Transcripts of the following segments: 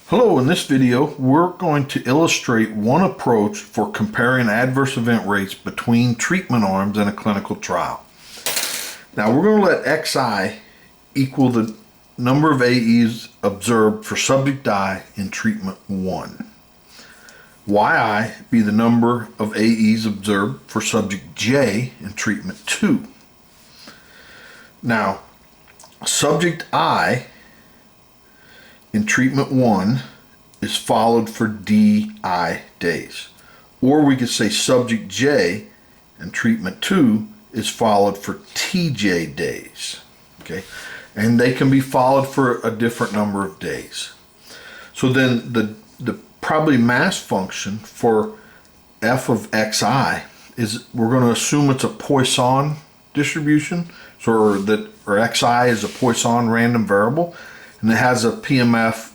Hello, in this video we're going to illustrate one approach for comparing adverse event rates between treatment arms in a clinical trial. Now we're going to let Xi equal the number of AEs observed for subject I in treatment 1. Yi be the number of AEs observed for subject J in treatment 2. Now subject I in treatment 1 is followed for DI days. Or we could say subject J in treatment 2 is followed for TJ days. Okay? And they can be followed for a different number of days. So then the probably mass function for f of xi is, we're going to assume it's a Poisson distribution, or xi is a Poisson random variable, and it has a PMF.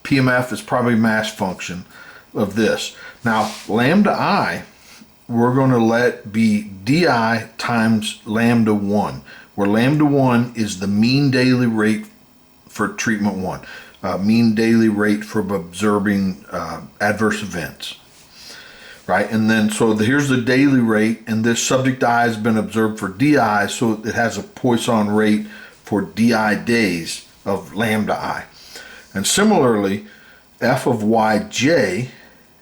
PMF is probably mass function of this. Now lambda I, we're going to let be DI times lambda 1, where lambda 1 is the mean daily rate for treatment 1, mean daily rate for observing adverse events. Right, and then here's the daily rate, and this subject I has been observed for DI, so it has a Poisson rate for DI days of lambda I. And similarly, f of yj,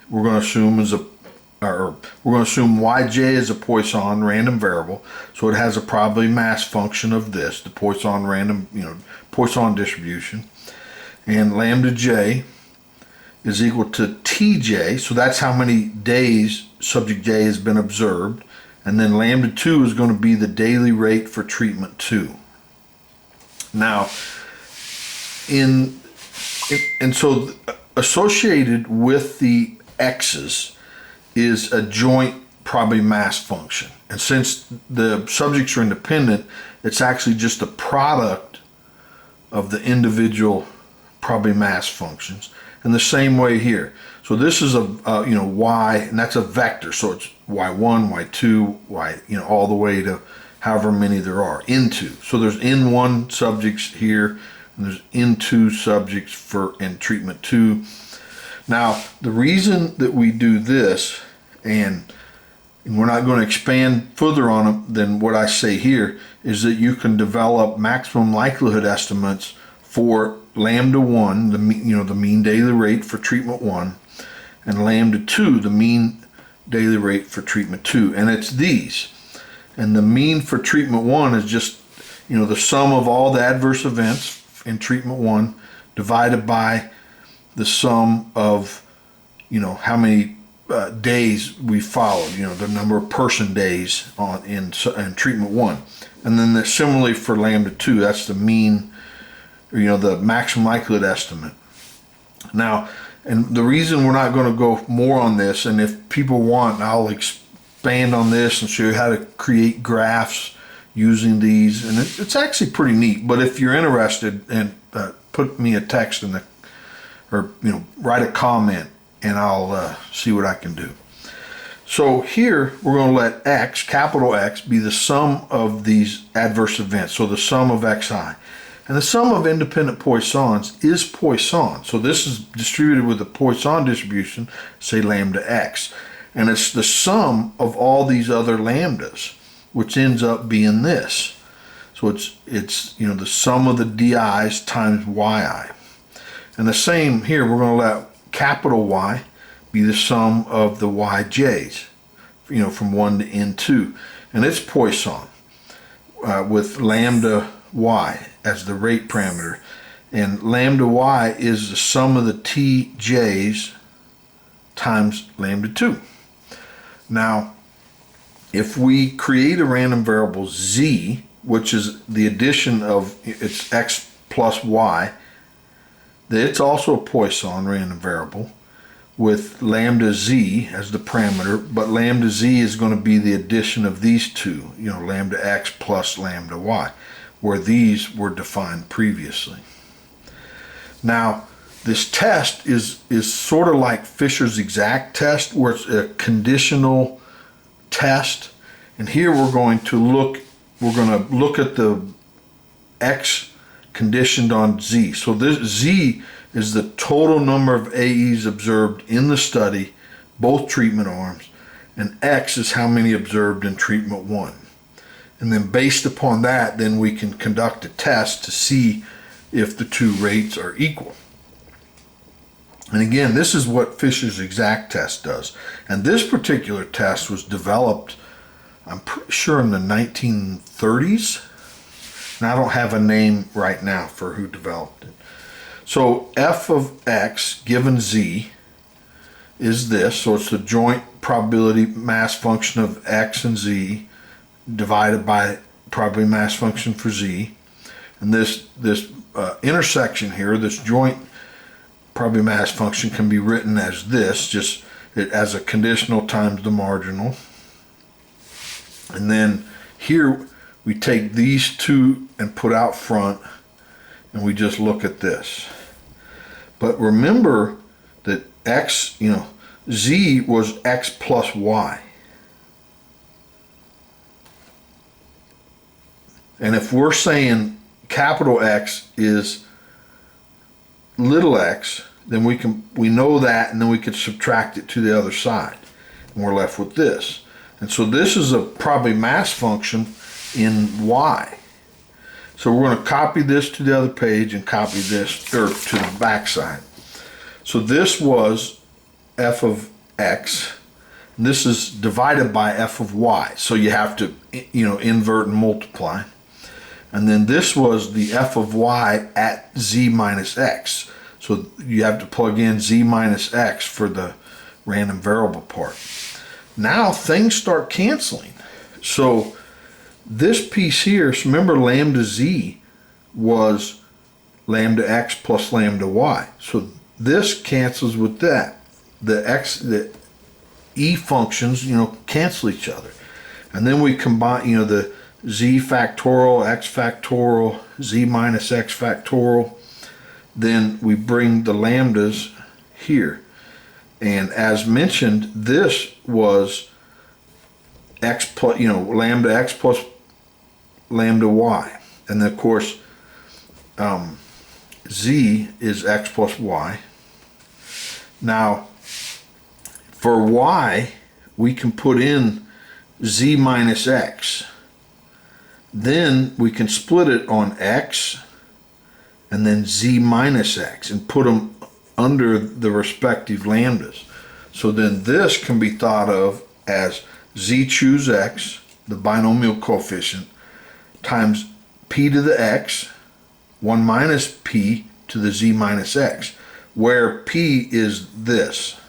we're going to assume yj is a Poisson random variable, so it has a probability mass function of this, the Poisson random, Poisson distribution, and lambda j is equal to tj, so that's how many days subject J has been observed, and then lambda 2 is going to be the daily rate for treatment 2. Now, so associated with the x's is a joint probability mass function, and since the subjects are independent, it's actually just a product of the individual probability mass functions. And the same way here. So this is a y, and that's a vector. So it's y1, y2, y all the way to however many there are, N2. So there's N1 subjects here, and there's N2 subjects in treatment 2. Now the reason that we do this, and we're not going to expand further on it than what I say here, is that you can develop maximum likelihood estimates for lambda 1, the mean daily rate for treatment 1, and lambda 2, the mean daily rate for treatment 2, and it's these. And the mean for treatment 1 is just the sum of all the adverse events in treatment 1 divided by the sum of how many days we followed, the number of person days in treatment 1. And then similarly for lambda 2, that's the mean, the maximum likelihood estimate. Now, and the reason we're not going to go more on this, and if people want, I'll expand on this and show you how to create graphs using these, and it's actually pretty neat. But if you're interested, and put me a text or write a comment, and I'll see what I can do. So here we're going to let x, capital X, be the sum of these adverse events, so the sum of xi. And the sum of independent Poissons is Poisson. So this is distributed with a Poisson distribution, say lambda x. And it's the sum of all these other lambdas, which ends up being this. So it's the sum of the di's times yi. And the same here, we're going to let capital Y be the sum of the yj's, from 1 to n2. And it's Poisson with lambda y as the rate parameter, and lambda y is the sum of the tj's times lambda 2. Now if we create a random variable z, which is the addition of its x plus y, it's also a Poisson random variable with lambda z as the parameter, but lambda z is going to be the addition of these two, lambda x plus lambda y, where these were defined previously. Now, this test is sort of like Fischers Exact test, where it's a conditional test. And here we're going to look at the x conditioned on z. So this z is the total number of AEs observed in the study, both treatment arms, and X is how many observed in treatment 1. And then based upon that, then we can conduct a test to see if the two rates are equal. And again, this is what Fischers Exact test does. And this particular test was developed, I'm pretty sure, in the 1930s. And I don't have a name right now for who developed it. So f of x given z is this. So it's the joint probability mass function of x and z divided by probability mass function for z. And this intersection here, this joint probability mass function, can be written as this, just as a conditional times the marginal. And then here we take these two and put out front, and we just look at this. But remember that x, z was x plus y. And if we're saying capital X is little x, then we know that, and then we could subtract it to the other side, and we're left with this. And so this is a probability mass function in y. So we're going to copy this to the other page and copy this to the back side. So this was f of x, and this is divided by f of y. So you have to invert and multiply. And then this was the f of y at z minus x. So you have to plug in z minus x for the random variable part. Now things start canceling. So this piece here, so remember lambda z was lambda x plus lambda y. So this cancels with that. The e functions, cancel each other. And then we combine, the z factorial, x factorial, z minus x factorial. Then we bring the lambdas here. And as mentioned, this was x plus, lambda x plus lambda y. And then of course, z is x plus y. Now, for y, we can put in z minus x. Then we can split it on x and then z minus x and put them under the respective lambdas. So then this can be thought of as z choose x, the binomial coefficient, times p to the x, 1 minus p to the z minus x, where p is this,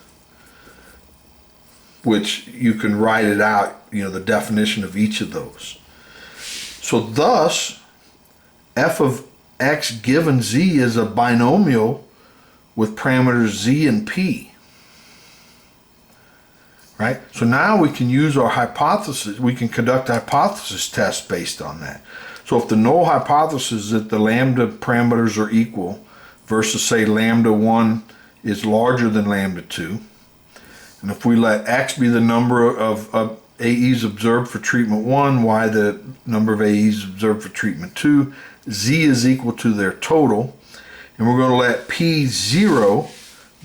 which you can write it out, the definition of each of those. So thus, f of x given z is a binomial with parameters z and p. Right? So now we can use our hypothesis, we can conduct a hypothesis test based on that. So if the null hypothesis is that the lambda parameters are equal versus say lambda 1 is larger than lambda 2, and if we let x be the number of AEs observed for treatment 1, y the number of AEs observed for treatment 2, z is equal to their total, and we're going to let p0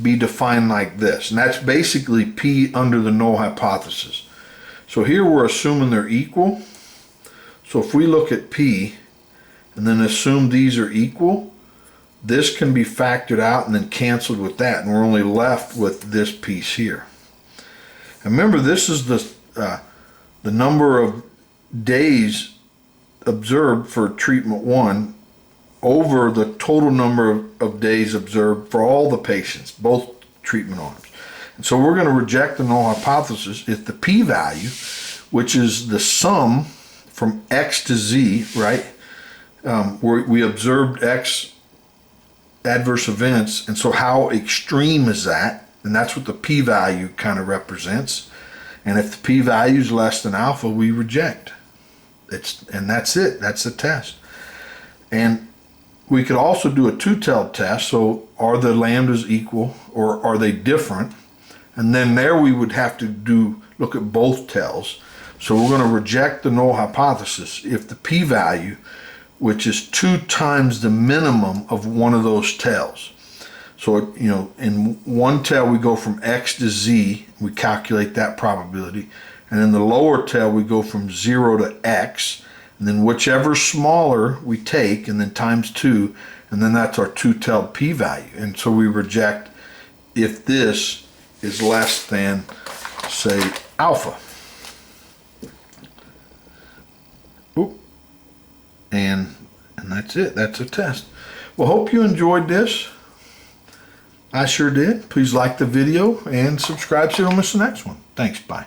be defined like this. And that's basically p under the null hypothesis. So here we're assuming they're equal. So if we look at p and then assume these are equal, this can be factored out and then canceled with that, and we're only left with this piece here. And remember, this is the number of days observed for treatment 1 over the total number of days observed for all the patients, both treatment arms. And so we're going to reject the null hypothesis if the p-value, which is the sum from x to z, right? We observed x adverse events, and so how extreme is that? And that's what the p-value kind of represents. And if the p-value is less than alpha, we reject. And that's it. That's the test. And we could also do a two-tailed test. So are the lambdas equal or are they different? And then there we would have to look at both tails. So we're going to reject the null hypothesis if the p-value, which is 2 times the minimum of one of those tails. So, in one tail we go from X to Z, we calculate that probability. And in the lower tail we go from 0 to X, and then whichever smaller we take, and then times 2, and then that's our two-tailed p-value. And so we reject if this is less than, say, alpha. Oop. And that's it. That's a test. Well, hope you enjoyed this. I sure did. Please like the video and subscribe so you don't miss the next one. Thanks. Bye.